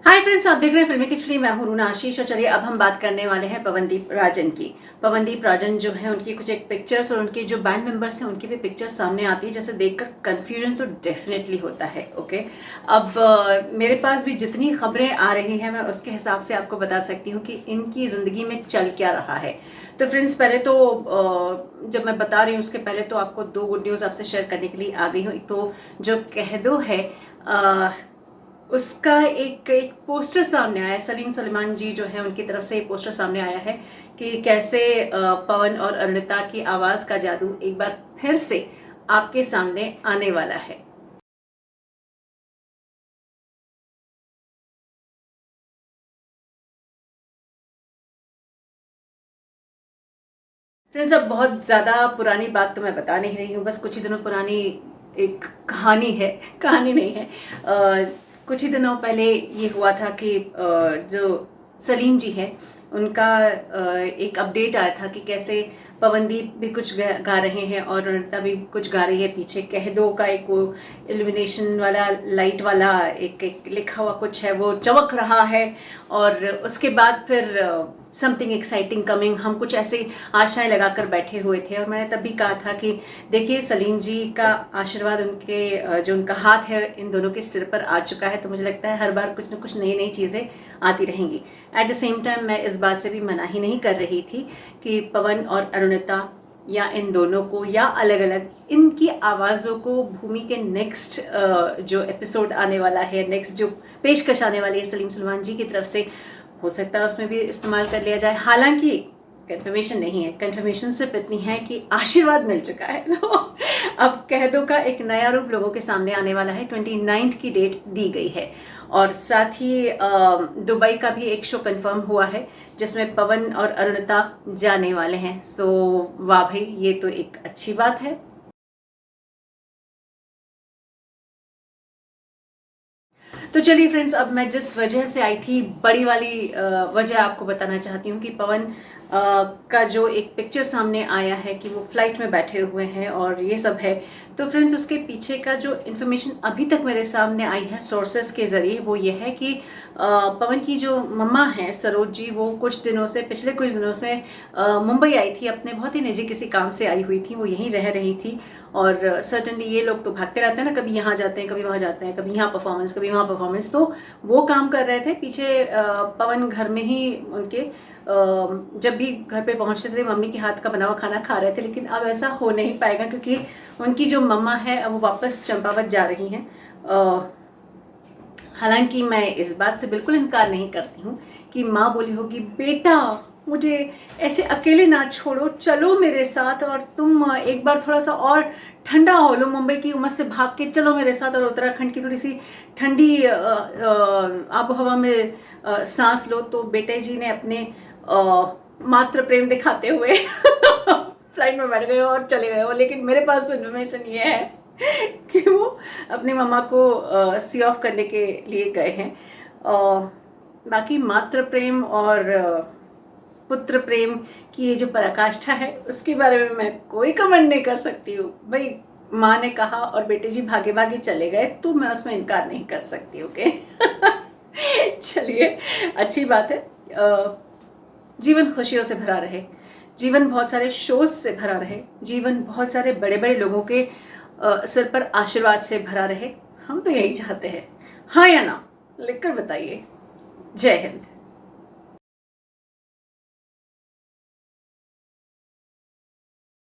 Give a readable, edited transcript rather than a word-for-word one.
Hi friends, आप देख रहे हैं फिल्मी खिचड़ी। मैं हूं रूना आशीष और चलिए अब हम बात करने वाले हैं पवनदीप राजन की। पवनदीप राजन जो है उनकी कुछ एक पिक्चर्स और उनके जो बैंड मेंबर्स हैं उनकी भी पिक्चर्स सामने आती है, जैसे देखकर कंफ्यूजन तो डेफिनेटली होता है। ओके, अब मेरे पास भी जितनी खबरें आ रही हैं मैं उसके हिसाब से आपको बता सकती हूँ कि इनकी ज़िंदगी में चल क्या रहा है। तो फ्रेंड्स, पहले तो जब मैं बता रही हूँ उसके पहले तो आपको दो गुड न्यूज़ आपसे शेयर करने के लिए आ गई हूँ। एक तो जो कह दो है उसका एक पोस्टर सामने आया है। सलीम सलीमान जी जो है उनकी तरफ से एक पोस्टर सामने आया है कि कैसे पवन और अरुणिता की आवाज़ का जादू एक बार फिर से आपके सामने आने वाला है। फ्रेंड्स, अब बहुत ज़्यादा पुरानी बात तो मैं बता नहीं रही हूँ, बस कुछ ही दिनों पुरानी एक कहानी है। कहानी नहीं है, कुछ ही दिनों पहले ये हुआ था कि जो सलीम जी हैं उनका एक अपडेट आया था कि कैसे पवनदीप भी कुछ गा रहे हैं और अरुणिता भी कुछ गा रही है। पीछे कह दो का एक वो इल्यूमिनेशन वाला लाइट वाला एक लिखा हुआ कुछ है, वो चमक रहा है। और उसके बाद फिर समथिंग एक्साइटिंग कमिंग, हम कुछ ऐसे आशाएं लगाकर बैठे हुए थे। और मैंने तब भी कहा था कि देखिए सलीम जी का आशीर्वाद, उनके जो उनका हाथ है इन दोनों के सिर पर आ चुका है, तो मुझे लगता है हर बार कुछ ना कुछ नई नई चीज़ें आती रहेंगी। एट द सेम टाइम मैं इस बात से भी मना ही नहीं कर रही थी कि पवन और अरुणिता या इन दोनों को या अलग अलग इनकी आवाज़ों को भूमि के नेक्स्ट जो एपिसोड आने वाला है, नेक्स्ट जो पेशकश आने वाली है सलीम सलमान जी की तरफ से, हो सकता है उसमें भी इस्तेमाल कर लिया जाए। हालांकि कंफर्मेशन नहीं है, कंफर्मेशन सिर्फ इतनी है कि आशीर्वाद मिल चुका है। तो अब कह दो का एक नया रूप लोगों के सामने आने वाला है। 29 की डेट दी गई है और साथ ही दुबई का भी एक शो कंफर्म हुआ है जिसमें पवन और अरुणिता जाने वाले हैं। सो वाह भाई, ये तो एक अच्छी बात है। तो चलिए फ्रेंड्स, अब मैं जिस वजह से आई थी, बड़ी वाली वजह आपको बताना चाहती हूँ कि पवन का जो एक पिक्चर सामने आया है कि वो फ्लाइट में बैठे हुए हैं और ये सब है। तो फ्रेंड्स, उसके पीछे का जो इन्फॉर्मेशन अभी तक मेरे सामने आई है सोर्सेस के ज़रिए, वो ये है कि पवन की जो मम्मा हैं सरोज जी, वो पिछले कुछ दिनों से मुंबई आई थी, अपने बहुत ही निजी किसी काम से आई हुई थी। वो यहीं रह रही थी और सर्टनली ये लोग तो भागते रहते हैं ना, कभी यहाँ जाते हैं, कभी वहाँ जाते हैं, कभी यहाँ परफॉर्मेंस, कभी वहाँ परफॉर्मेंस। तो वो काम कर रहे थे पीछे। पवन घर में ही उनके जब भी घर पे पहुँचते थे मम्मी के हाथ का बना हुआ खाना खा रहे थे। लेकिन अब ऐसा हो नहीं पाएगा क्योंकि उनकी जो मम्मा है वो वापस चंपावत जा रही हैं। हालांकि मैं इस बात से बिल्कुल इनकार नहीं करती हूँ कि माँ बोली होगी, बेटा मुझे ऐसे अकेले ना छोड़ो, चलो मेरे साथ और तुम एक बार थोड़ा सा और ठंडा हो लो, मुंबई की उमस से भाग के चलो मेरे साथ और उत्तराखंड की थोड़ी सी ठंडी आबो हवा में सांस लो। तो बेटे जी ने अपने मातृ प्रेम दिखाते हुए फ्लाइट में बैठ गए और चले गए हो। लेकिन मेरे पास इन्फॉर्मेशन ये है कि वो अपनी मम्मा को सी ऑफ करने के लिए गए हैं। बाकी मातृ प्रेम और पुत्र प्रेम की ये जो पराकाष्ठा है उसके बारे में मैं कोई कमेंट नहीं कर सकती हूँ। भाई, माँ ने कहा और बेटे जी भागे भागे चले गए तो मैं उसमें इनकार नहीं कर सकती। ओके चलिए, अच्छी बात है। जीवन खुशियों से भरा रहे, जीवन बहुत सारे शोज से भरा रहे, जीवन बहुत सारे बड़े बड़े लोगों के सिर पर आशीर्वाद से भरा रहे। हम तो यही चाहते हैं। हाँ या ना लिखकर बताइए। जय हिंद।